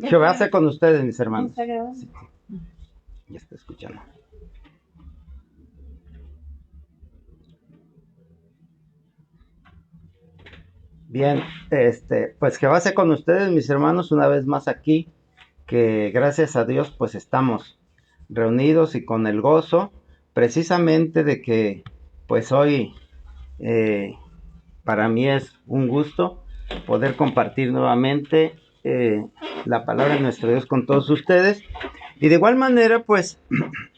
Jehová sea con ustedes, mis hermanos. Sí, ya está escuchando. Bien, pues Jehová sea con ustedes, mis hermanos, una vez más aquí, que gracias a Dios, pues estamos reunidos y con el gozo, precisamente de que, pues hoy, eh, para mí es un gusto poder compartir nuevamente la palabra de nuestro Dios con todos ustedes. Y de igual manera, pues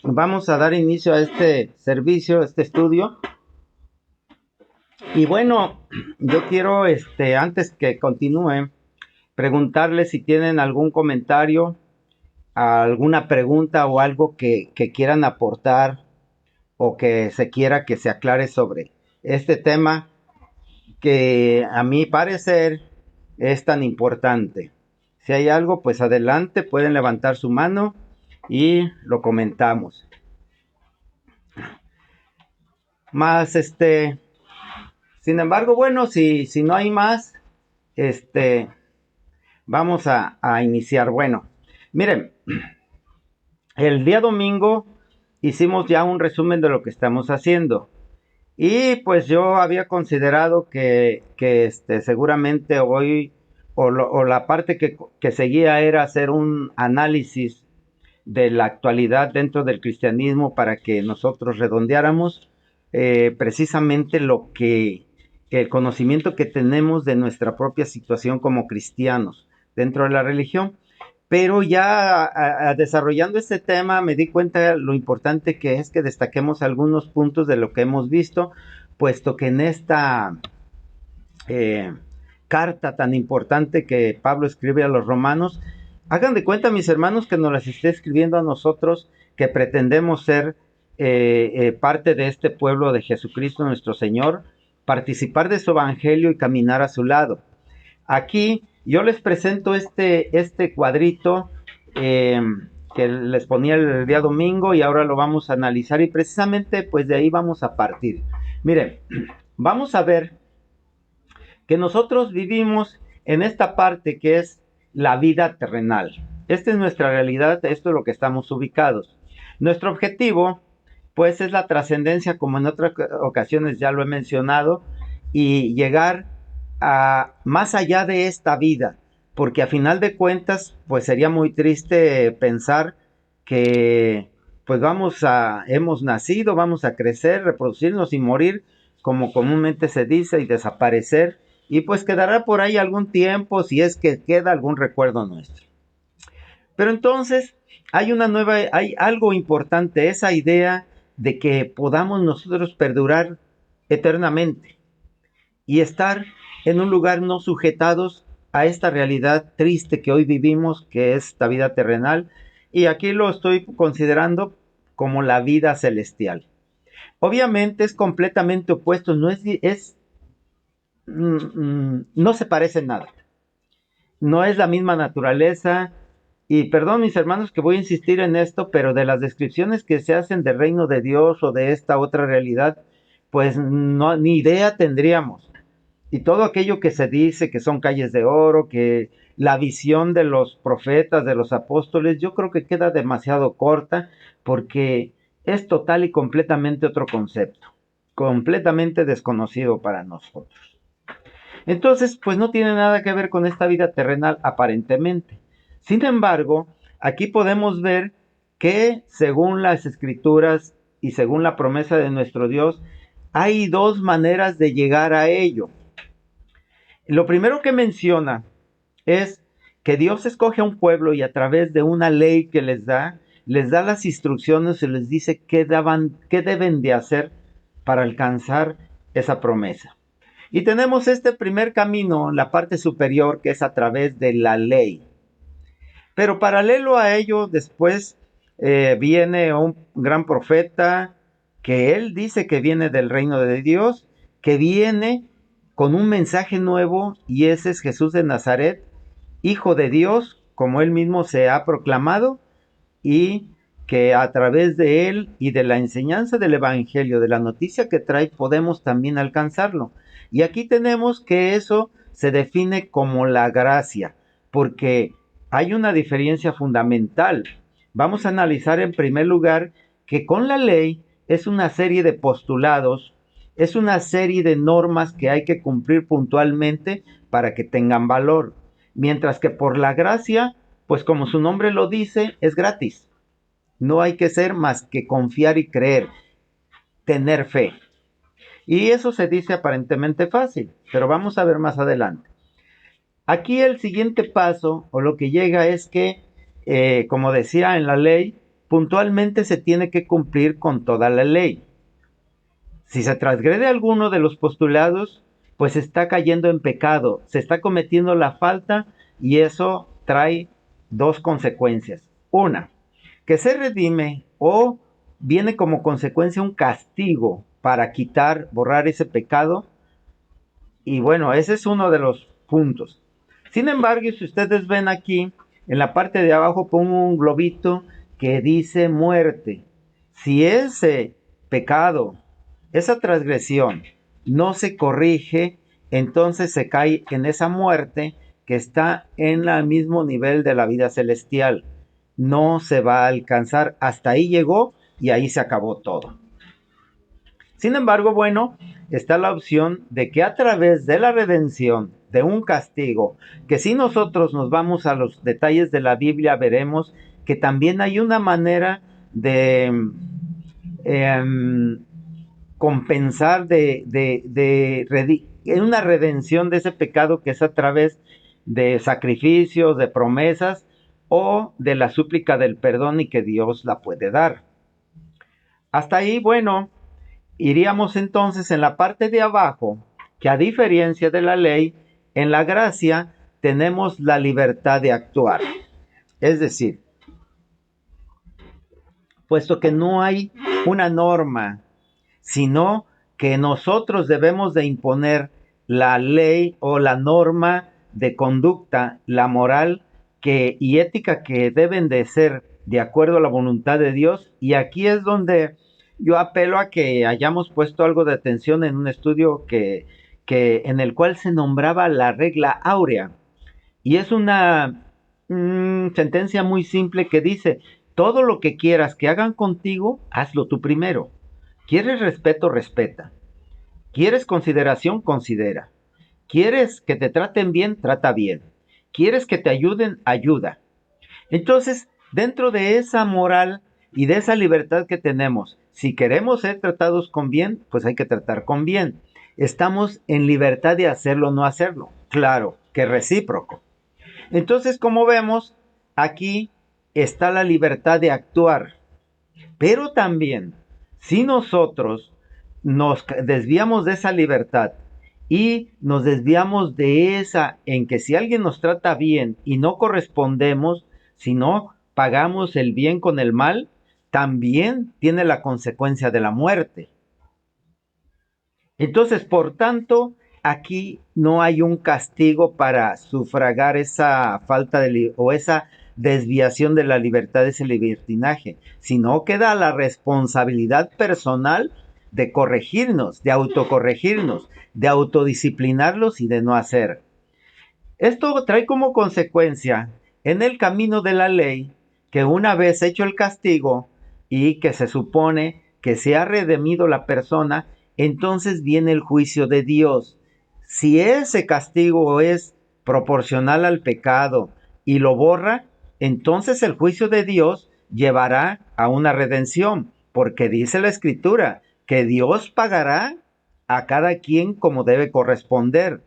vamos a dar inicio a este servicio, a este estudio. Y bueno, yo quiero, antes que continúe, preguntarles si tienen algún comentario, alguna pregunta o algo que quieran aportar o que se quiera que se aclare sobre este tema que a mi parecer es tan importante. Si hay algo, pues adelante, pueden levantar su mano y lo comentamos. Más, sin embargo, bueno, si no hay más, este, vamos a iniciar. Bueno, miren, el día domingo hicimos ya un resumen de lo que estamos haciendo. Y pues yo había considerado que seguramente hoy o la parte que seguía era hacer un análisis de la actualidad dentro del cristianismo para que nosotros redondeáramos precisamente el conocimiento que tenemos de nuestra propia situación como cristianos dentro de la religión. Pero ya desarrollando este tema me di cuenta de lo importante que es que destaquemos algunos puntos de lo que hemos visto, puesto que en esta eh, carta tan importante que Pablo escribe a los romanos, hagan de cuenta, mis hermanos, que nos las esté escribiendo a nosotros que pretendemos ser parte de este pueblo de Jesucristo nuestro Señor, participar de su evangelio y caminar a su lado. Aquí yo les presento este cuadrito eh, que les ponía el día domingo y ahora lo vamos a analizar y precisamente pues de ahí vamos a partir. Miren, vamos a ver que nosotros vivimos en esta parte que es la vida terrenal. Esta es nuestra realidad, esto es lo que estamos ubicados. Nuestro objetivo, pues, es la trascendencia, como en otras ocasiones ya lo he mencionado, y llegar a más allá de esta vida, porque a final de cuentas, pues sería muy triste pensar que, pues hemos nacido, vamos a crecer, reproducirnos y morir, como comúnmente se dice, y desaparecer y pues quedará por ahí algún tiempo si es que queda algún recuerdo nuestro. Pero entonces hay algo importante, esa idea de que podamos nosotros perdurar eternamente y estar en un lugar no sujetados a esta realidad triste que hoy vivimos, que es la vida terrenal, y aquí lo estoy considerando como la vida celestial. Obviamente es completamente opuesto, no se parece en nada. No es la misma naturaleza. Y perdón, mis hermanos, que voy a insistir en esto, pero de las descripciones que se hacen del reino de Dios o de esta otra realidad, pues no, ni idea tendríamos. Y todo aquello que se dice que son calles de oro, que la visión de los profetas, de los apóstoles, yo creo que queda demasiado corta porque es total y completamente otro concepto, completamente desconocido para nosotros. Entonces, pues no tiene nada que ver con esta vida terrenal aparentemente. Sin embargo, aquí podemos ver que según las escrituras y según la promesa de nuestro Dios, hay dos maneras de llegar a ello. Lo primero que menciona es que Dios escoge a un pueblo y a través de una ley que les da las instrucciones y les dice qué deben de hacer para alcanzar esa promesa. Y tenemos este primer camino, la parte superior, que es a través de la ley. Pero paralelo a ello, después viene un gran profeta que él dice que viene del reino de Dios, que viene con un mensaje nuevo y ese es Jesús de Nazaret, hijo de Dios, como él mismo se ha proclamado, y que a través de él y de la enseñanza del Evangelio, de la noticia que trae, podemos también alcanzarlo. Y aquí tenemos que eso se define como la gracia, porque hay una diferencia fundamental. Vamos a analizar en primer lugar que con la ley es una serie de postulados, es una serie de normas que hay que cumplir puntualmente para que tengan valor. Mientras que por la gracia, pues como su nombre lo dice, es gratis. No hay que ser más que confiar y creer, tener fe. Y eso se dice aparentemente fácil, pero vamos a ver más adelante. Aquí el siguiente paso o lo que llega es que, como decía en la ley, puntualmente se tiene que cumplir con toda la ley. Si se transgrede alguno de los postulados, pues está cayendo en pecado, se está cometiendo la falta y eso trae dos consecuencias. Una, que se redime o viene como consecuencia un castigo para quitar, borrar ese pecado. Y bueno, ese es uno de los puntos. Sin embargo, si ustedes ven aquí, en la parte de abajo pongo un globito que dice muerte. Si ese pecado, esa transgresión, no se corrige, entonces se cae en esa muerte que está en el mismo nivel de la vida celestial. No se va a alcanzar. Hasta ahí llegó y ahí se acabó todo. Sin embargo, bueno, está la opción de que a través de la redención, de un castigo, que si nosotros nos vamos a los detalles de la Biblia, veremos que también hay una manera de eh, compensar, una redención de ese pecado que es a través de sacrificios, de promesas o de la súplica del perdón y que Dios la puede dar. Hasta ahí, bueno, iríamos entonces en la parte de abajo, que a diferencia de la ley, en la gracia tenemos la libertad de actuar. Es decir, puesto que no hay una norma, sino que nosotros debemos de imponer la ley o la norma de conducta, la moral y ética que deben de ser de acuerdo a la voluntad de Dios. Y aquí es donde yo apelo a que hayamos puesto algo de atención en un estudio en el cual se nombraba la regla áurea. Y es una sentencia muy simple que dice, todo lo que quieras que hagan contigo, hazlo tú primero. ¿Quieres respeto? Respeta. ¿Quieres consideración? Considera. ¿Quieres que te traten bien? Trata bien. ¿Quieres que te ayuden? Ayuda. Entonces, dentro de esa moral y de esa libertad que tenemos, si queremos ser tratados con bien, pues hay que tratar con bien. Estamos en libertad de hacerlo o no hacerlo. Claro, que recíproco. Entonces, como vemos, aquí está la libertad de actuar. Pero también, si nosotros nos desviamos de esa libertad y nos desviamos de esa en que si alguien nos trata bien y no correspondemos, si no pagamos el bien con el mal, también tiene la consecuencia de la muerte. Entonces, por tanto, aquí no hay un castigo para sufragar esa falta de o esa desviación de la libertad, ese libertinaje, sino queda la responsabilidad personal de corregirnos, de autocorregirnos, de autodisciplinarlos y de no hacer. Esto trae como consecuencia en el camino de la ley que una vez hecho el castigo y que se supone que se ha redimido la persona, entonces viene el juicio de Dios. Si ese castigo es proporcional al pecado y lo borra, entonces el juicio de Dios llevará a una redención, porque dice la Escritura que Dios pagará a cada quien como debe corresponder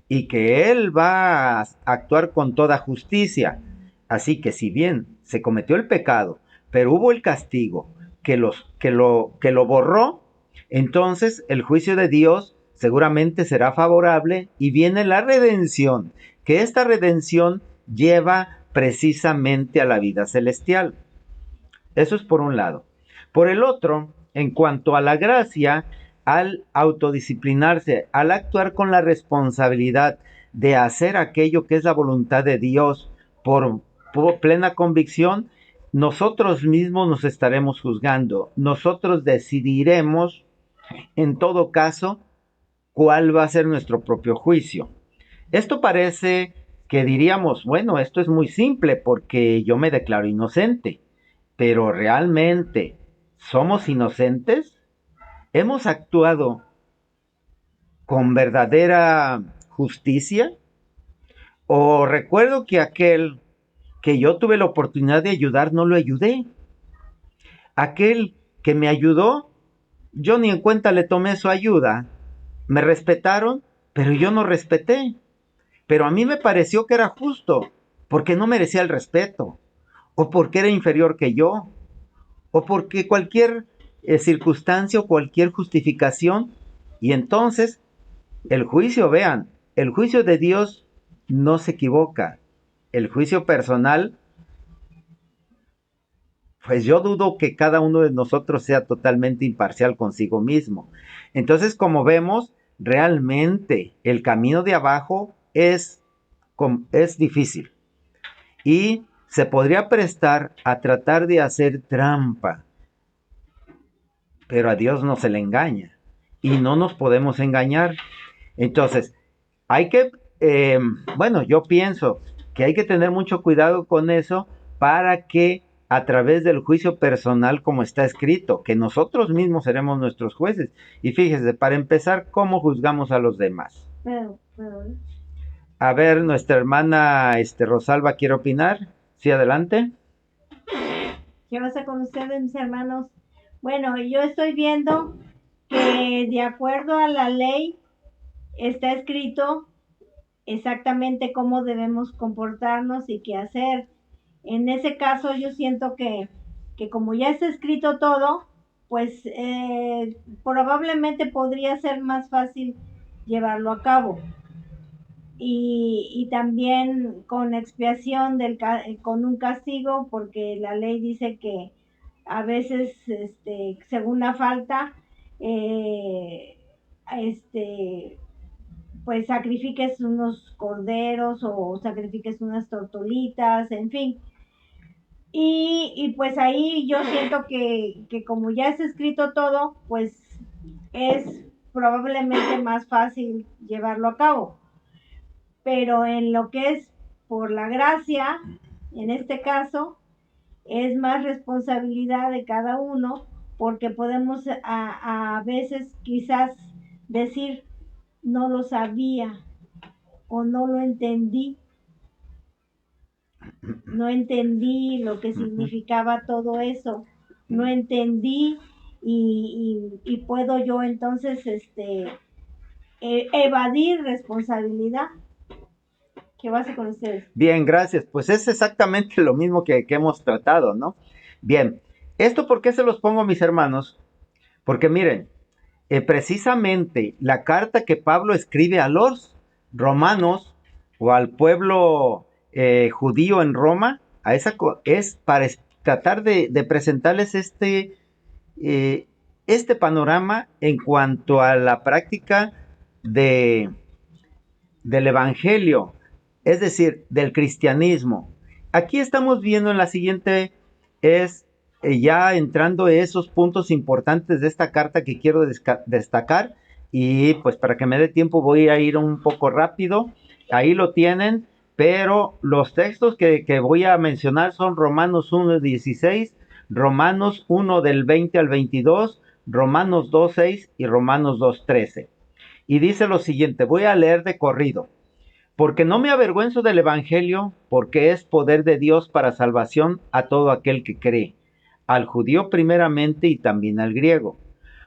y que Él va a actuar con toda justicia. Así que si bien se cometió el pecado, pero hubo el castigo que lo borró, entonces el juicio de Dios seguramente será favorable y viene la redención, que esta redención lleva precisamente a la vida celestial. Eso es por un lado. Por el otro, en cuanto a la gracia, al autodisciplinarse, al actuar con la responsabilidad de hacer aquello que es la voluntad de Dios por plena convicción, nosotros mismos nos estaremos juzgando. Nosotros decidiremos, en todo caso, cuál va a ser nuestro propio juicio. Esto parece que diríamos, bueno, esto es muy simple porque yo me declaro inocente, pero realmente, ¿somos inocentes? ¿Hemos actuado con verdadera justicia? ¿O recuerdo que aquel que yo tuve la oportunidad de ayudar no lo ayudé? Aquel que me ayudó, yo ni en cuenta le tomé su ayuda. Me respetaron, pero yo no respeté. Pero a mí me pareció que era justo, porque no merecía el respeto, o porque era inferior que yo, o porque cualquier circunstancia o cualquier justificación. Y entonces el juicio, vean, el juicio de Dios no se equivoca. El juicio personal, pues yo dudo que cada uno de nosotros sea totalmente imparcial consigo mismo. Entonces, como vemos, realmente el camino de abajo es difícil y se podría prestar a tratar de hacer trampa, pero a Dios no se le engaña y no nos podemos engañar. Entonces, hay que, bueno, yo pienso que hay que tener mucho cuidado con eso para que a través del juicio personal, como está escrito, que nosotros mismos seremos nuestros jueces. Y fíjese, para empezar, ¿cómo juzgamos a los demás? A ver, nuestra hermana Rosalba quiere opinar. Sí, adelante. ¿Qué pasa con ustedes, mis hermanos? Bueno, yo estoy viendo que de acuerdo a la ley está escrito exactamente cómo debemos comportarnos y qué hacer. En ese caso yo siento que como ya está escrito todo, pues probablemente podría ser más fácil llevarlo a cabo. Y también con expiación con un castigo, porque la ley dice que a veces, según la falta, eh, este, pues sacrifiques unos corderos o sacrifiques unas tortolitas, en fin. Y pues ahí yo siento que como ya es escrito todo, pues es probablemente más fácil llevarlo a cabo. Pero en lo que es por la gracia, en este caso, es más responsabilidad de cada uno, porque podemos a veces quizás decir, no lo sabía o no lo entendí, no entendí lo que significaba todo eso, no entendí y puedo yo entonces evadir responsabilidad. ¿Qué va a hacer con ustedes? Bien, gracias. Pues es exactamente lo mismo que hemos tratado, ¿no? Bien, ¿esto por qué se los pongo, mis hermanos? Porque miren, precisamente la carta que Pablo escribe a los romanos o al pueblo judío en Roma, es para tratar de presentarles eh, este panorama en cuanto a la práctica de, del Evangelio, es decir, del cristianismo. Aquí estamos viendo en la siguiente, es ya entrando esos puntos importantes de esta carta que quiero destacar y pues para que me dé tiempo voy a ir un poco rápido. Ahí lo tienen, pero los textos que voy a mencionar son Romanos 1:16, Romanos 1 del 20 al 22, Romanos 2:6 y Romanos 2:13. Y dice lo siguiente, voy a leer de corrido. Porque no me avergüenzo del Evangelio, porque es poder de Dios para salvación a todo aquel que cree, al judío primeramente y también al griego.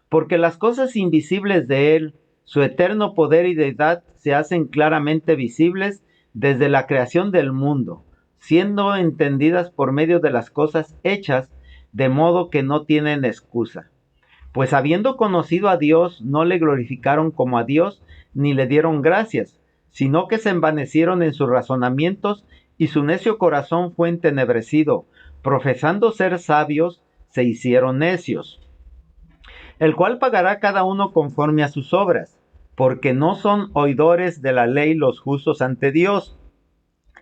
Porque las cosas invisibles de Él, su eterno poder y deidad, se hacen claramente visibles desde la creación del mundo, siendo entendidas por medio de las cosas hechas, de modo que no tienen excusa. Pues habiendo conocido a Dios, no le glorificaron como a Dios, ni le dieron gracias, sino que se envanecieron en sus razonamientos, y su necio corazón fue entenebrecido. Profesando ser sabios, se hicieron necios. El cual pagará cada uno conforme a sus obras, porque no son oidores de la ley los justos ante Dios,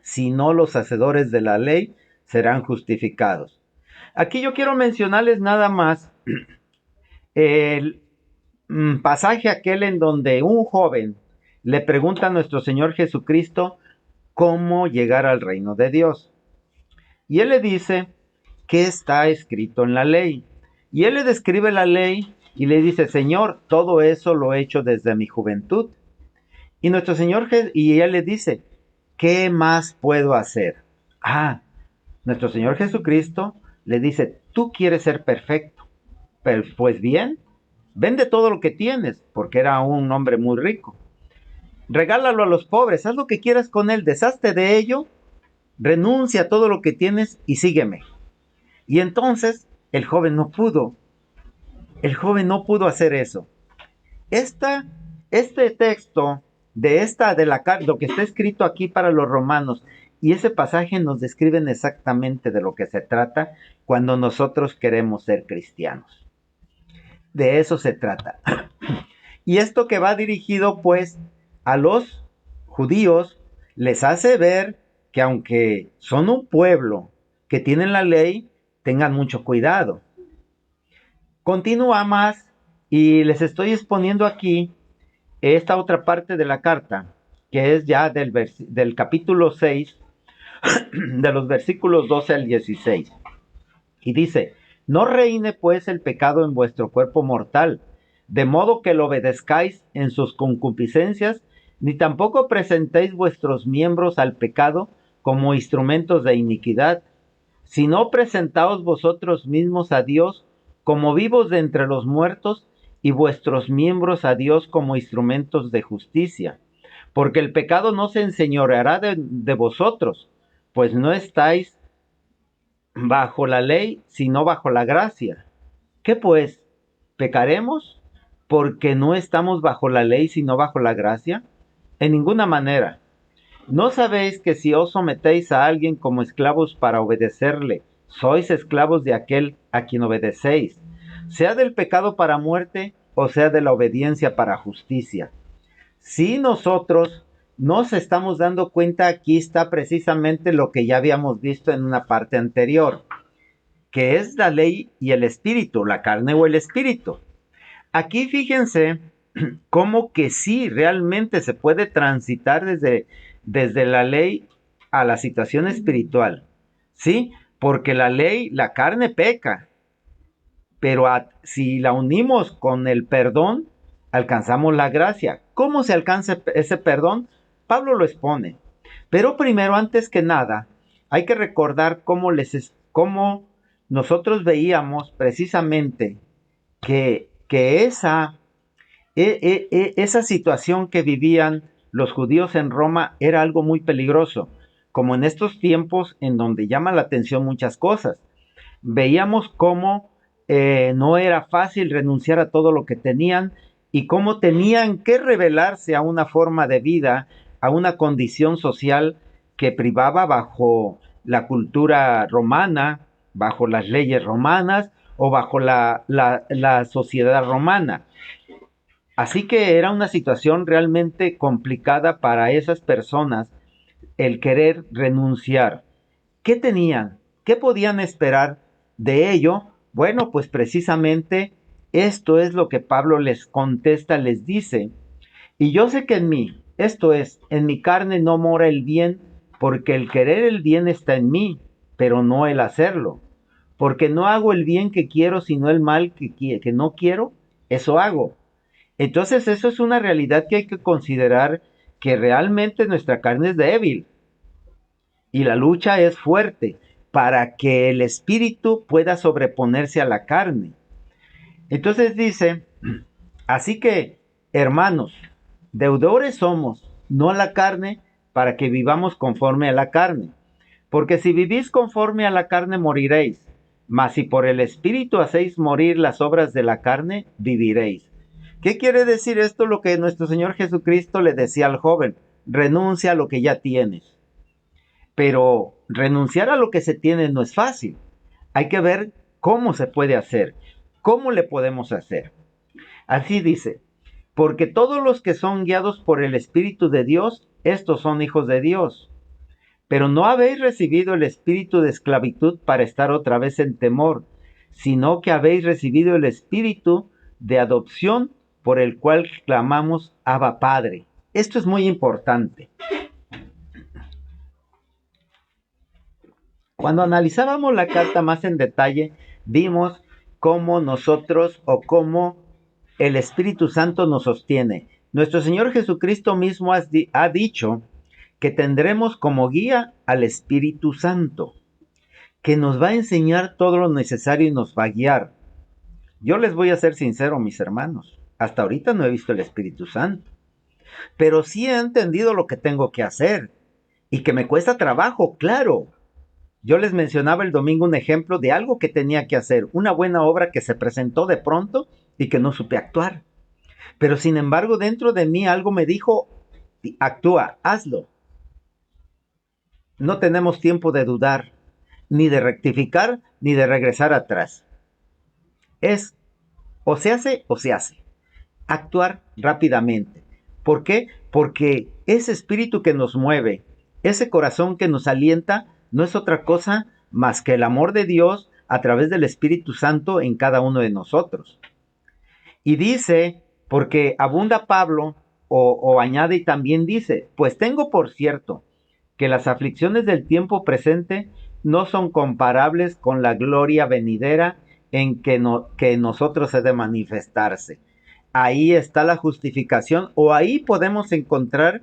sino los hacedores de la ley serán justificados. Aquí yo quiero mencionarles nada más el pasaje aquel en donde un joven le pregunta a nuestro Señor Jesucristo cómo llegar al reino de Dios. Y él le dice qué está escrito en la ley. Y él le describe la ley y le dice, Señor, todo eso lo he hecho desde mi juventud. Y nuestro Señor, y él le dice, ¿qué más puedo hacer? Ah, nuestro Señor Jesucristo le dice, tú quieres ser perfecto. Pues bien, vende todo lo que tienes, porque era un hombre muy rico. Regálalo a los pobres, haz lo que quieras con él, deshazte de ello, renuncia a todo lo que tienes y sígueme. Y entonces el joven no pudo hacer eso. Esta, este texto lo que está escrito aquí para los romanos y ese pasaje nos describen exactamente de lo que se trata cuando nosotros queremos ser cristianos. De eso se trata. Y esto que va dirigido pues a los judíos les hace ver que aunque son un pueblo que tienen la ley, tengan mucho cuidado. Continúa más y les estoy exponiendo aquí esta otra parte de la carta, que es ya del capítulo 6, de los versículos 12 al 16. Y dice, no reine pues el pecado en vuestro cuerpo mortal, de modo que lo obedezcáis en sus concupiscencias, ni tampoco presentéis vuestros miembros al pecado como instrumentos de iniquidad, sino presentaos vosotros mismos a Dios como vivos de entre los muertos y vuestros miembros a Dios como instrumentos de justicia. Porque el pecado no se enseñoreará de vosotros, pues no estáis bajo la ley, sino bajo la gracia. ¿Qué pues? ¿Pecaremos porque no estamos bajo la ley, sino bajo la gracia? En ninguna manera. ¿No sabéis que si os sometéis a alguien como esclavos para obedecerle, sois esclavos de aquel a quien obedecéis, sea del pecado para muerte o sea de la obediencia para justicia? Si nosotros nos estamos dando cuenta, aquí está precisamente lo que ya habíamos visto en una parte anterior, que es la ley y el espíritu, la carne o el espíritu. Aquí fíjense cómo que sí, realmente se puede transitar desde la ley a la situación espiritual, ¿sí? Porque la ley, la carne peca, pero si la unimos con el perdón, alcanzamos la gracia. ¿Cómo se alcanza ese perdón? Pablo lo expone. Pero primero, antes que nada, hay que recordar cómo nosotros veíamos precisamente que esa situación que vivían los judíos en Roma era algo muy peligroso, como en estos tiempos en donde llama la atención muchas cosas. Veíamos cómo no era fácil renunciar a todo lo que tenían y cómo tenían que rebelarse a una forma de vida, a una condición social que privaba bajo la cultura romana, bajo las leyes romanas o bajo la sociedad romana. Así que era una situación realmente complicada para esas personas el querer renunciar. ¿Qué tenían? ¿Qué podían esperar de ello? Bueno, pues precisamente esto es lo que Pablo les contesta, les dice. Y yo sé que en mí, esto es, en mi carne no mora el bien, porque el querer el bien está en mí, pero no el hacerlo. Porque no hago el bien que quiero, sino el mal que no quiero, eso hago. Entonces eso es una realidad que hay que considerar, que realmente nuestra carne es débil y la lucha es fuerte para que el espíritu pueda sobreponerse a la carne. Entonces dice, así que, hermanos, deudores somos, no a la carne, para que vivamos conforme a la carne. Porque si vivís conforme a la carne, moriréis. Mas si por el espíritu hacéis morir las obras de la carne, viviréis. ¿Qué quiere decir esto? Lo que nuestro Señor Jesucristo le decía al joven: renuncia a lo que ya tienes. Pero renunciar a lo que se tiene no es fácil. Hay que ver cómo se puede hacer, cómo le podemos hacer. Así dice, porque todos los que son guiados por el Espíritu de Dios, estos son hijos de Dios. Pero no habéis recibido el espíritu de esclavitud para estar otra vez en temor, sino que habéis recibido el espíritu de adopción por el cual clamamos Abba Padre. Esto es muy importante. Cuando analizábamos la carta más en detalle, vimos cómo nosotros o cómo el Espíritu Santo nos sostiene. Nuestro Señor Jesucristo mismo ha dicho que tendremos como guía al Espíritu Santo, que nos va a enseñar todo lo necesario y nos va a guiar. Yo les voy a ser sincero, mis hermanos, hasta ahorita no he visto el Espíritu Santo, pero sí he entendido lo que tengo que hacer y que me cuesta trabajo, claro. Yo les mencionaba el domingo un ejemplo de algo que tenía que hacer, una buena obra que se presentó de pronto y que no supe actuar. Pero sin embargo, dentro de mí algo me dijo, actúa, hazlo. No tenemos tiempo de dudar, ni de rectificar, ni de regresar atrás. Es o se hace o se hace. Actuar rápidamente. ¿Por qué? Porque ese espíritu que nos mueve, ese corazón que nos alienta, no es otra cosa más que el amor de Dios a través del Espíritu Santo en cada uno de nosotros. Y dice, porque abunda Pablo, o añade y también dice, pues tengo por cierto que las aflicciones del tiempo presente no son comparables con la gloria venidera en que nosotros he de manifestarse. Ahí está la justificación, o ahí podemos encontrar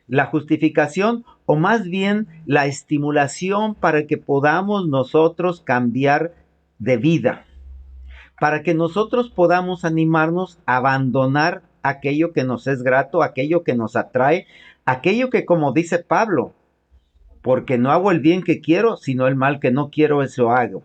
la justificación, o más bien la estimulación para que podamos nosotros cambiar de vida, para que nosotros podamos animarnos a abandonar aquello que nos es grato, aquello que nos atrae, aquello que, como dice Pablo, porque no hago el bien que quiero, sino el mal que no quiero, eso hago.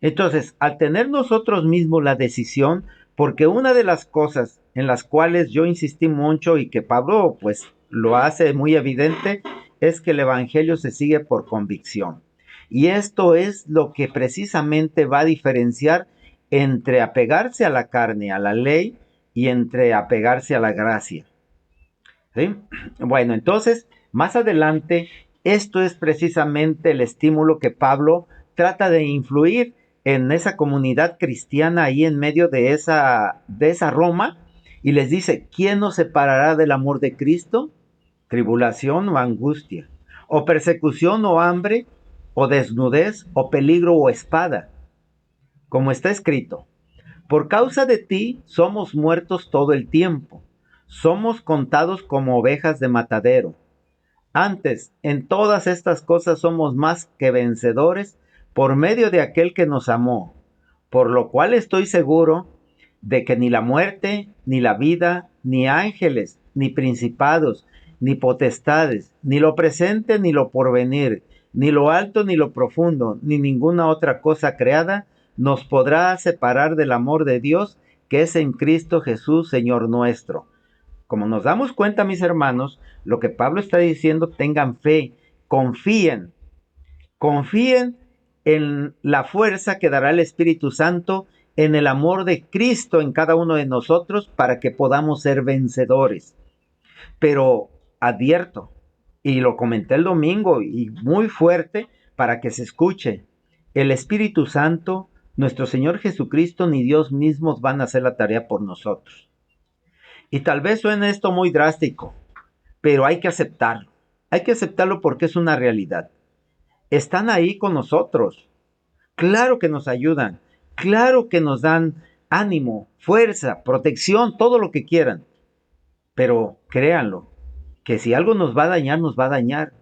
Entonces, al tener nosotros mismos la decisión, porque una de las cosas en las cuales yo insistí mucho y que Pablo pues lo hace muy evidente, es que el evangelio se sigue por convicción. Y esto es lo que precisamente va a diferenciar entre apegarse a la carne, a la ley, y entre apegarse a la gracia. ¿Sí? Bueno, entonces, más adelante, esto es precisamente el estímulo que Pablo trata de influir en esa comunidad cristiana ahí en medio de esa Roma, y les dice, ¿quién nos separará del amor de Cristo? Tribulación o angustia, o persecución o hambre, o desnudez, o peligro o espada, como está escrito. Por causa de ti somos muertos todo el tiempo, somos contados como ovejas de matadero. Antes, en todas estas cosas somos más que vencedores por medio de aquel que nos amó, por lo cual estoy seguro de que ni la muerte, ni la vida, ni ángeles, ni principados, ni potestades, ni lo presente, ni lo porvenir, ni lo alto, ni lo profundo, ni ninguna otra cosa creada, nos podrá separar del amor de Dios que es en Cristo Jesús, Señor nuestro. Como nos damos cuenta, mis hermanos, lo que Pablo está diciendo, tengan fe, confíen, confíen en la fuerza que dará el Espíritu Santo, en el amor de Cristo en cada uno de nosotros para que podamos ser vencedores. Pero advierto, y lo comenté el domingo y muy fuerte para que se escuche, el Espíritu Santo, nuestro Señor Jesucristo ni Dios mismos van a hacer la tarea por nosotros. Y tal vez suene esto muy drástico, pero hay que aceptarlo. Hay que aceptarlo porque es una realidad. Están ahí con nosotros. Claro que nos ayudan. Claro que nos dan ánimo, fuerza, protección, todo lo que quieran. Pero créanlo, que si algo nos va a dañar, nos va a dañar.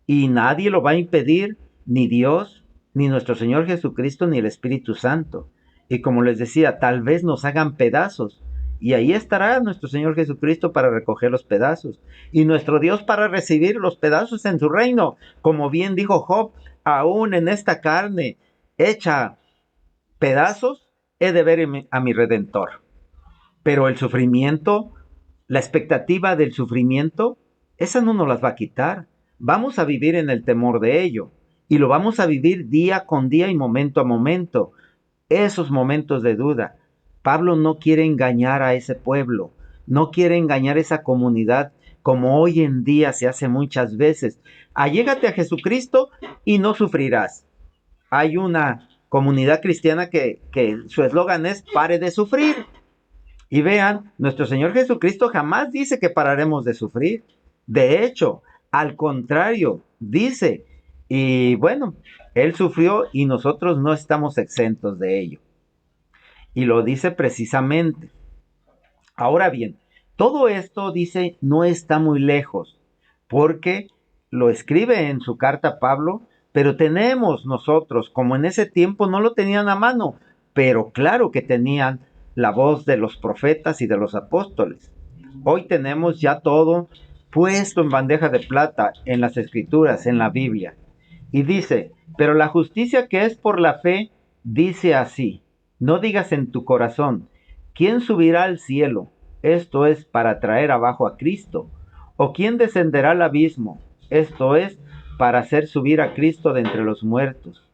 Y nadie lo va a impedir, ni Dios, ni nuestro Señor Jesucristo, ni el Espíritu Santo. Y como les decía, tal vez nos hagan pedazos. Y ahí estará nuestro Señor Jesucristo para recoger los pedazos. Y nuestro Dios para recibir los pedazos en su reino. Como bien dijo Job, aún en esta carne hecha pedazos, he de ver a mi Redentor. Pero el sufrimiento, la expectativa del sufrimiento, esa no nos las va a quitar. Vamos a vivir en el temor de ello. Y lo vamos a vivir día con día y momento a momento. Esos momentos de duda. Pablo no quiere engañar a ese pueblo. No quiere engañar a esa comunidad como hoy en día se hace muchas veces. Allégate a Jesucristo y no sufrirás. Hay una comunidad cristiana que su eslogan es pare de sufrir. Y vean, nuestro Señor Jesucristo jamás dice que pararemos de sufrir. De hecho, al contrario, dice, y bueno, Él sufrió y nosotros no estamos exentos de ello. Y lo dice precisamente. Ahora bien, todo esto dice no está muy lejos, porque lo escribe en su carta Pablo, pero tenemos nosotros, como en ese tiempo no lo tenían a mano, pero claro que tenían la voz de los profetas y de los apóstoles. Hoy tenemos ya todo puesto en bandeja de plata en las escrituras, en la Biblia. Y dice, pero la justicia que es por la fe dice así, no digas en tu corazón, ¿quién subirá al cielo? Esto es para traer abajo a Cristo. ¿O quién descenderá al abismo? Esto es para hacer subir a Cristo de entre los muertos.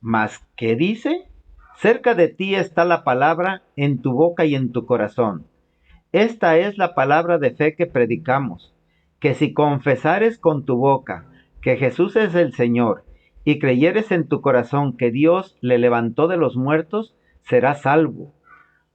Mas, ¿qué dice? Cerca de ti está la palabra en tu boca y en tu corazón. Esta es la palabra de fe que predicamos, que si confesares con tu boca que Jesús es el Señor y creyeres en tu corazón que Dios le levantó de los muertos, serás salvo.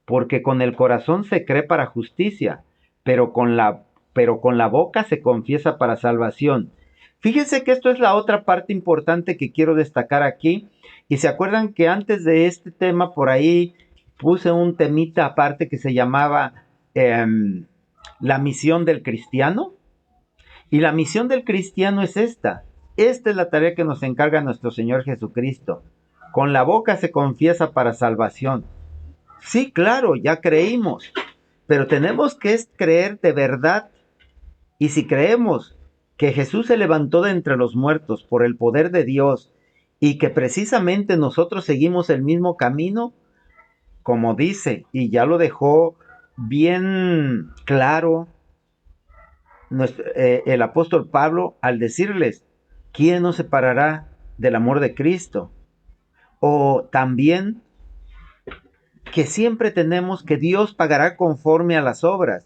Porque con el corazón se cree para justicia, pero con la boca se confiesa para salvación. Fíjense que esto es la otra parte importante que quiero destacar aquí. Y se acuerdan que antes de este tema por ahí puse un temita aparte que se llamaba la misión del cristiano. Y la misión del cristiano es esta. Esta es la tarea que nos encarga nuestro Señor Jesucristo. Con la boca se confiesa para salvación. Sí, claro, ya creímos, pero tenemos que creer de verdad. Y si creemos que Jesús se levantó de entre los muertos por el poder de Dios y que precisamente nosotros seguimos el mismo camino, como dice, y ya lo dejó bien claro el apóstol Pablo al decirles, ¿quién nos separará del amor de Cristo? O también que siempre tenemos que Dios pagará conforme a las obras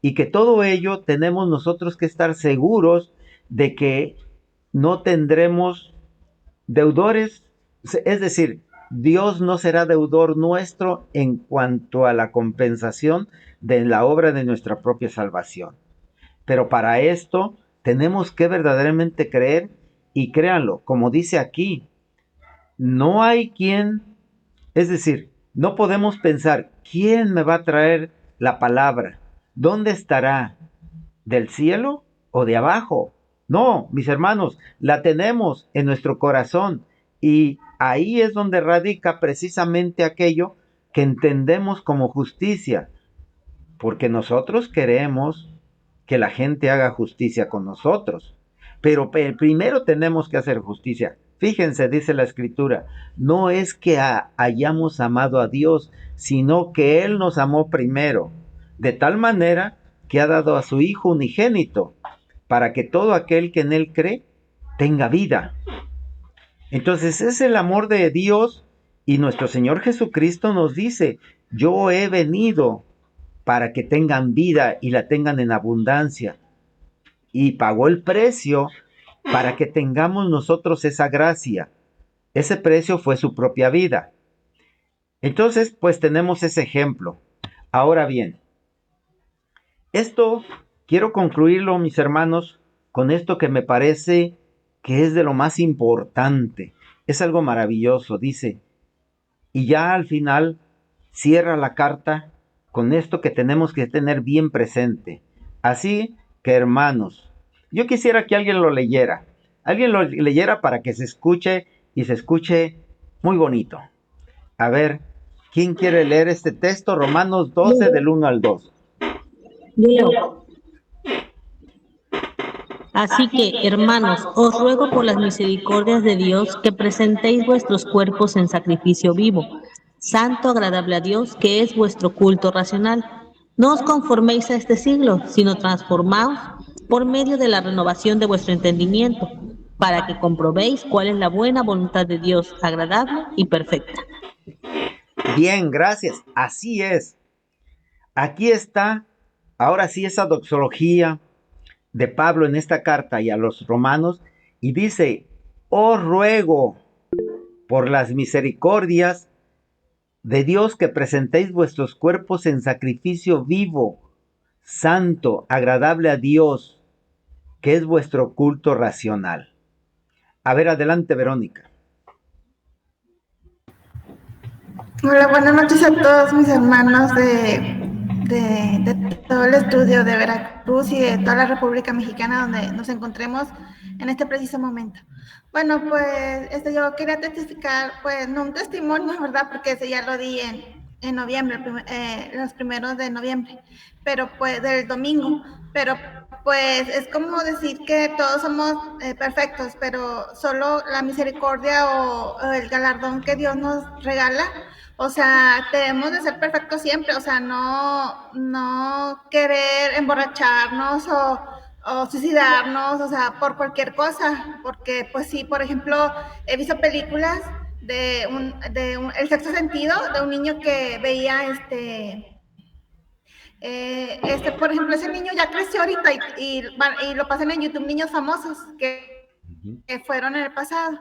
y que todo ello tenemos nosotros que estar seguros de que no tendremos deudores, es decir, Dios no será deudor nuestro en cuanto a la compensación de la obra de nuestra propia salvación. Pero para esto tenemos que verdaderamente creer y créanlo, como dice aquí, no hay quien, es decir, no podemos pensar, ¿quién me va a traer la palabra? ¿Dónde estará? ¿Del cielo o de abajo? No, mis hermanos, la tenemos en nuestro corazón y ahí es donde radica precisamente aquello que entendemos como justicia, porque nosotros queremos que la gente haga justicia con nosotros. Pero primero tenemos que hacer justicia. Fíjense, dice la escritura, no es que hayamos amado a Dios, sino que Él nos amó primero, de tal manera que ha dado a su Hijo unigénito, para que todo aquel que en Él cree tenga vida. Entonces es el amor de Dios y nuestro Señor Jesucristo nos dice, yo he venido para que tengan vida y la tengan en abundancia. Y pagó el precio para que tengamos nosotros esa gracia. Ese precio fue su propia vida. Entonces, pues tenemos ese ejemplo. Ahora bien, esto quiero concluirlo, mis hermanos, con esto que me parece que es de lo más importante. Es algo maravilloso, dice. Y ya al final cierra la carta con esto que tenemos que tener bien presente. Así que, hermanos, yo quisiera que alguien lo leyera. Alguien lo leyera para que se escuche y se escuche muy bonito. A ver, ¿quién quiere leer este texto? Romanos 12 del 1 al 2. Leo. Así que, hermanos, os ruego por las misericordias de Dios que presentéis vuestros cuerpos en sacrificio vivo, santo, agradable a Dios, que es vuestro culto racional. No os conforméis a este siglo, sino transformaos por medio de la renovación de vuestro entendimiento, para que comprobéis cuál es la buena voluntad de Dios, agradable y perfecta. Bien, gracias. Así es. Aquí está, ahora sí, esa doxología de Pablo en esta carta y a los romanos, y dice, os ruego por las misericordias de Dios que presentéis vuestros cuerpos en sacrificio vivo, santo, agradable a Dios, que es vuestro culto racional. A ver, adelante, Verónica. Hola, buenas noches a todos mis hermanos de todo el estudio de Veracruz y de toda la República Mexicana donde nos encontremos en este preciso momento. Bueno, pues yo quería testificar, pues no un testimonio, ¿verdad? Porque ese ya lo di en noviembre, los primeros de noviembre, pero pues del domingo, pero pues es como decir que todos somos perfectos, pero solo la misericordia o el galardón que Dios nos regala, o sea, debemos de ser perfectos siempre, o sea, no querer emborracharnos o suicidarnos, o sea, por cualquier cosa, porque pues sí, por ejemplo, he visto películas El sexto sentido, de un niño que veía por ejemplo, ese niño ya creció ahorita y lo pasan en YouTube, niños famosos que fueron en el pasado.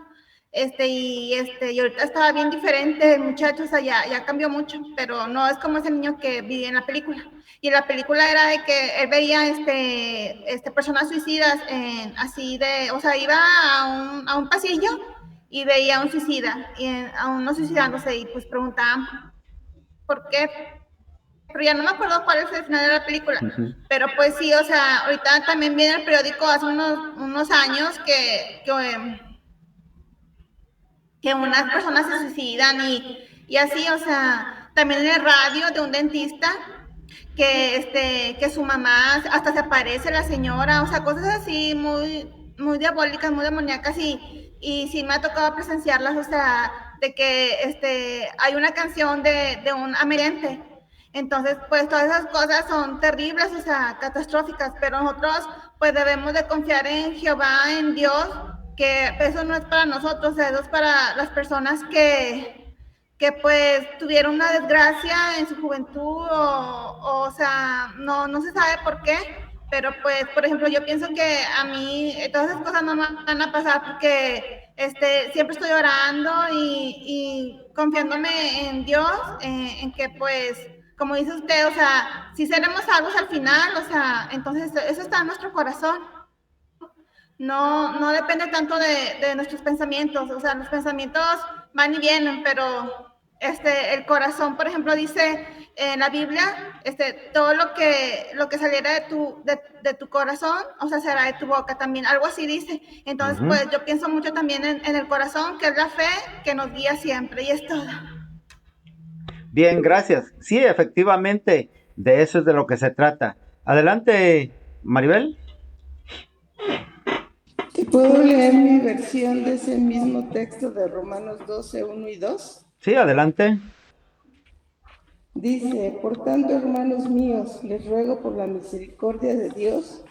Y ahorita estaba bien diferente el muchacho, o sea, ya cambió mucho, pero no es como ese niño que vi en la película. Y en la película era de que él veía personas suicidas, o sea, iba a un pasillo y veía a un suicida, a uno suicidándose, y pues preguntaban por qué, pero ya no me acuerdo cuál es el final de la película, pero pues sí, o sea, ahorita también viene el periódico hace unos años que unas personas se suicidan y así, o sea, también en el radio de un dentista que su mamá hasta se aparece la señora, o sea, cosas así muy diabólicas, muy demoníacas, y sí me ha tocado presenciarlas, o sea, de que hay una canción de un ambiente. Entonces, pues todas esas cosas son terribles, o sea, catastróficas, pero nosotros pues debemos de confiar en Jehová, en Dios, que eso no es para nosotros, eso es para las personas que pues tuvieron una desgracia en su juventud o sea, no se sabe por qué, pero pues, por ejemplo, yo pienso que a mí todas esas cosas no me van a pasar porque siempre estoy orando y confiándome en Dios, en que pues, como dice usted, o sea, si seremos salvos al final, o sea, entonces eso está en nuestro corazón. No depende tanto de nuestros pensamientos, o sea, los pensamientos van y vienen, pero el corazón, por ejemplo, dice en la Biblia, todo lo que saliera de tu corazón, o sea, será de tu boca también, algo así dice. Entonces, pues yo pienso mucho también en el corazón, que es la fe que nos guía siempre, y es todo. Bien, gracias. Sí, efectivamente, de eso es de lo que se trata. Adelante, Maribel. ¿Te puedo leer mi versión de ese mismo texto de Romanos 12, 1 y 2? Sí, adelante. Dice, por tanto, hermanos míos, les ruego por la misericordia de Dios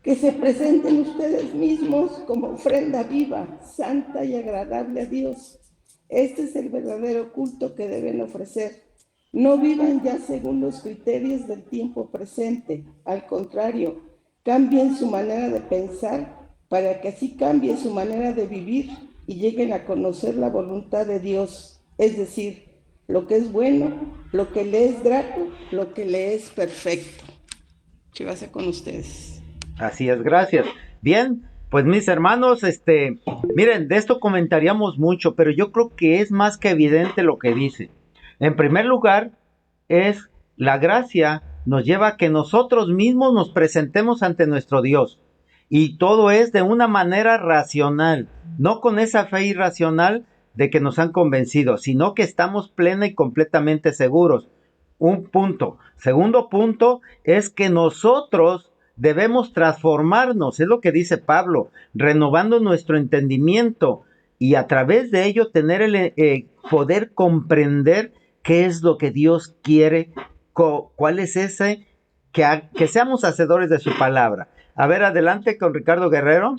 que se presenten ustedes mismos como ofrenda viva, santa y agradable a Dios. Este es el verdadero culto que deben ofrecer. No vivan ya según los criterios del tiempo presente. Al contrario, cambien su manera de pensar para que así cambie su manera de vivir y lleguen a conocer la voluntad de Dios, es decir, lo que es bueno, lo que le es grato, lo que le es perfecto. ¿Qué va a hacer con ustedes? Así es, gracias. Bien, pues mis hermanos, miren, de esto comentaríamos mucho, pero yo creo que es más que evidente lo que dice. En primer lugar, es la gracia nos lleva a que nosotros mismos nos presentemos ante nuestro Dios. Y todo es de una manera racional, no con esa fe irracional de que nos han convencido, sino que estamos plena y completamente seguros. Un punto. Segundo punto es que nosotros debemos transformarnos, es lo que dice Pablo, renovando nuestro entendimiento y a través de ello tener el poder comprender qué es lo que Dios quiere, cuál es ese, que seamos hacedores de su palabra. A ver, adelante con Ricardo Guerrero.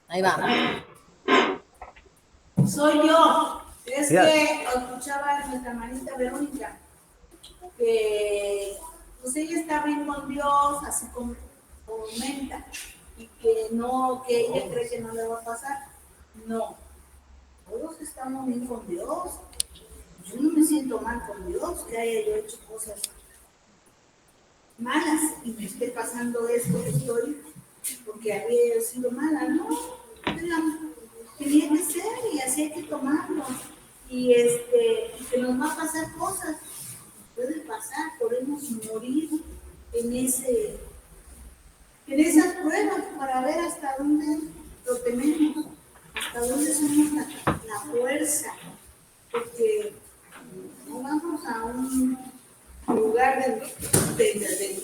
Ahí va. Soy yo. Es que escuchaba a nuestra hermanita Verónica que pues ella está bien con Dios, así como comenta, y que no, que ella cree que no le va a pasar. No, todos estamos bien con Dios. Yo no me siento mal con Dios, que haya yo hecho cosas malas y me esté pasando esto que estoy, porque había sido mala, ¿no? Tenía que ser, sí hay que tomarlo. Y que nos va a pasar cosas, puede pasar, podemos morir en esas pruebas para ver hasta dónde lo tenemos, hasta dónde somos la fuerza, porque no vamos a un lugar de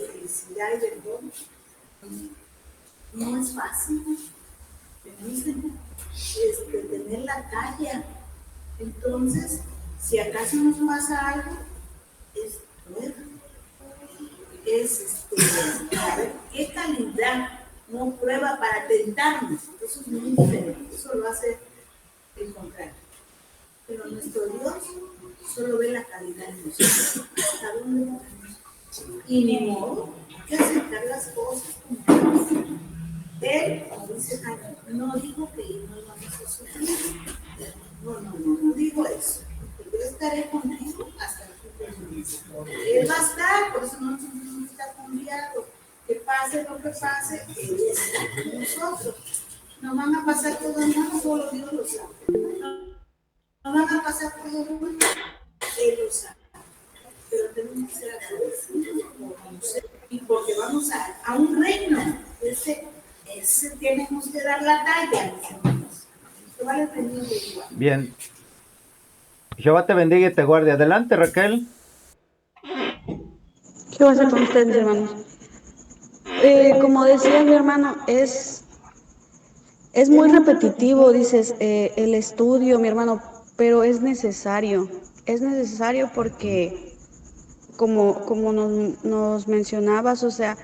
felicidad y de todo. No es fácil, tenemos que tener la talla. Entonces, si acaso nos pasa algo, es prueba. A ver qué calidad, no prueba para tentarnos. Eso es muy diferente, eso lo hace el contrario. Pero nuestro Dios solo ve la calidad en nosotros. ¿Hasta dónde vamos? Y ni modo, hay que aceptar las cosas como Él, como dice Jaime, no digo que no vamos a sufrir. No digo eso. Porque yo estaré contigo hasta el fin del mundo. Él va a estar, por eso no tenemos que estar confiados. Que pase lo que pase, Él está con nosotros. No van a pasar cosas malas, solo Dios lo sabe. No van a pasar cosas buenas, Él lo sabe. Pero tenemos que ser agradecidos y porque vamos a un reino. Ese tenemos que dar la talla, mis hermanos. Jehová les bendiga igual. Bien. Jehová te bendiga y te guarde. Adelante, Raquel. ¿Qué va a hacer con ustedes, mis hermanos? Como decía mi hermano, es muy repetitivo, dices, el estudio, mi hermano, pero es necesario. Es necesario porque, como nos mencionabas, o sea,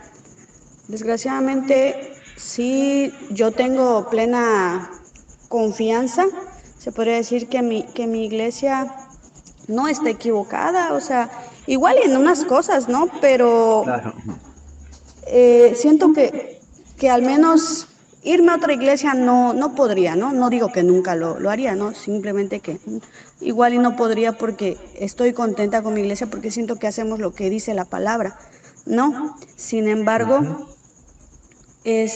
desgraciadamente, sí, yo tengo plena confianza. Se podría decir que mi iglesia no está equivocada, o sea, igual en unas cosas, ¿no? Pero Claro. Siento que al menos irme a otra iglesia no podría, ¿no? No digo que nunca lo haría, ¿no? Simplemente que igual y no podría porque estoy contenta con mi iglesia porque siento que hacemos lo que dice la palabra, ¿no? Sin embargo, el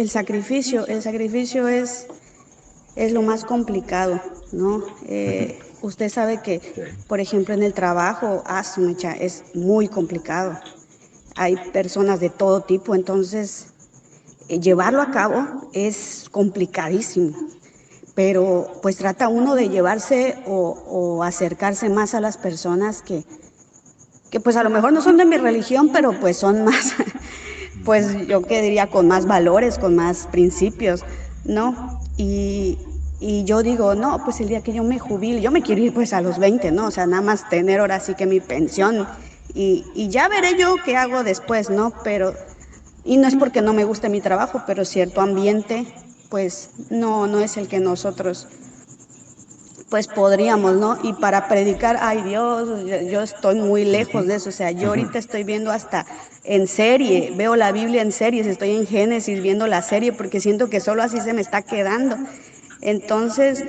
sacrificio es lo más complicado, ¿no? Usted sabe que, por ejemplo, en el trabajo, es muy complicado. Hay personas de todo tipo, entonces llevarlo a cabo es complicadísimo. Pero pues trata uno de llevarse o acercarse más a las personas que pues a lo mejor no son de mi religión, pero pues son más, pues yo que diría con más valores, con más principios, ¿no? Y yo digo, no, pues el día que yo me jubile, yo me quiero ir pues a los 20, ¿no? O sea, nada más tener ahora sí que mi pensión y ya veré yo qué hago después, ¿no? Pero, y no es porque no me guste mi trabajo, pero cierto ambiente, pues no es el que nosotros pues podríamos, ¿no? Y para predicar, ay Dios, yo estoy muy lejos de eso, o sea, yo ahorita estoy viendo hasta en serie, veo la Biblia en series, estoy en Génesis viendo la serie porque siento que solo así se me está quedando. Entonces,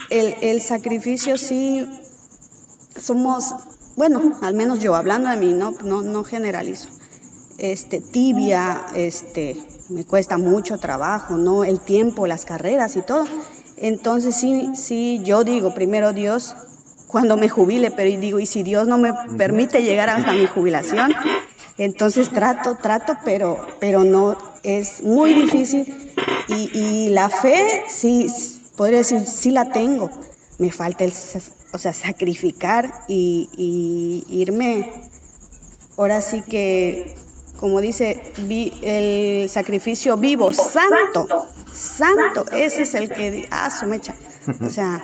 el sacrificio sí somos, bueno, al menos yo, hablando de mí, no generalizo, tibia, me cuesta mucho trabajo, ¿no? El tiempo, las carreras y todo. Entonces sí, yo digo, primero Dios, cuando me jubile, pero digo, y si Dios no me permite llegar hasta mi jubilación, entonces trato, pero no, es muy difícil y la fe, sí, podría decir, sí la tengo, me falta sacrificar y irme, ahora sí que, como dice, el sacrificio vivo, santo, ese es el que, su mecha, o sea,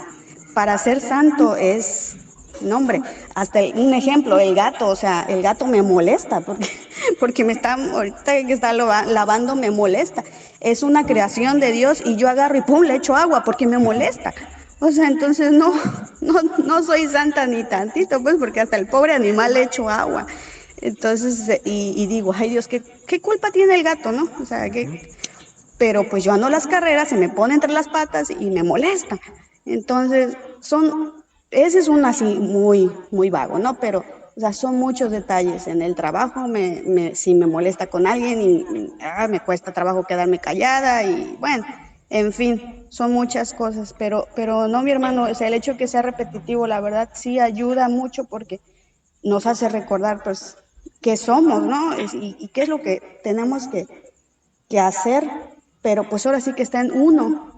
para ser santo es, no hombre, hasta un ejemplo, el gato, o sea, el gato me molesta, porque ahorita que está lavando me molesta, es una creación de Dios y yo agarro y pum, le echo agua porque me molesta. O sea, entonces no soy santa ni tantito, pues, porque hasta el pobre animal le echo agua. Entonces, y digo, ay Dios, ¿qué culpa tiene el gato, no? O sea, pero pues yo ando las carreras, se me pone entre las patas y me molesta. Entonces, ese es un así muy, muy vago, ¿no? Pero, o sea, son muchos detalles. En el trabajo, si me molesta con alguien y me cuesta trabajo quedarme callada y bueno, En fin, son muchas cosas, pero no, mi hermano, o sea, el hecho de que sea repetitivo, la verdad sí ayuda mucho porque nos hace recordar, pues, qué somos, ¿no? Y qué es lo que tenemos que hacer, pero pues ahora sí que está en uno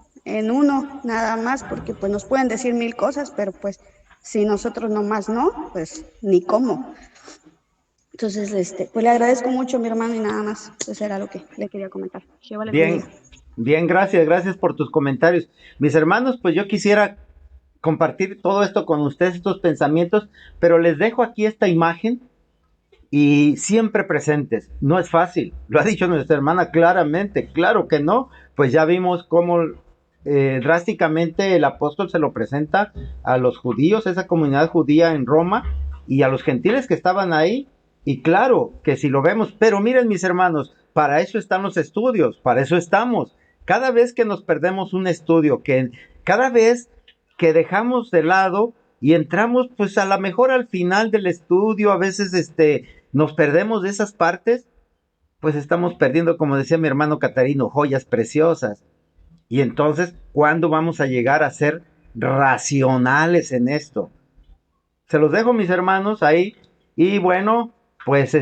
nada más, porque pues nos pueden decir mil cosas, pero pues si nosotros nomás no, pues ni cómo. Entonces, pues le agradezco mucho, mi hermano, y nada más, eso era lo que le quería comentar. Jehová les Bien, bendiga. bien, gracias, gracias por tus comentarios. Mis hermanos, pues yo quisiera compartir todo esto con ustedes, estos pensamientos, pero les dejo aquí esta imagen y siempre presentes. No es fácil, lo ha dicho nuestra hermana claramente, claro que no, pues ya vimos cómo drásticamente el apóstol se lo presenta a los judíos, esa comunidad judía en Roma, y a los gentiles que estaban ahí, y claro que si lo vemos, pero miren mis hermanos, para eso están los estudios, para eso estamos. Cada vez que nos perdemos un estudio, que cada vez que dejamos de lado y entramos pues a lo mejor al final del estudio, a veces nos perdemos de esas partes, pues estamos perdiendo, como decía mi hermano Catarino, joyas preciosas. Y entonces, ¿cuándo vamos a llegar a ser racionales en esto? Se los dejo, mis hermanos, ahí. Y bueno, pues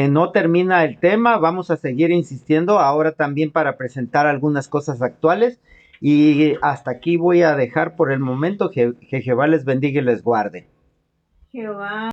no termina el tema. Vamos a seguir insistiendo ahora también para presentar algunas cosas actuales. Y hasta aquí voy a dejar por el momento que Jehová les bendiga y les guarde. Jehová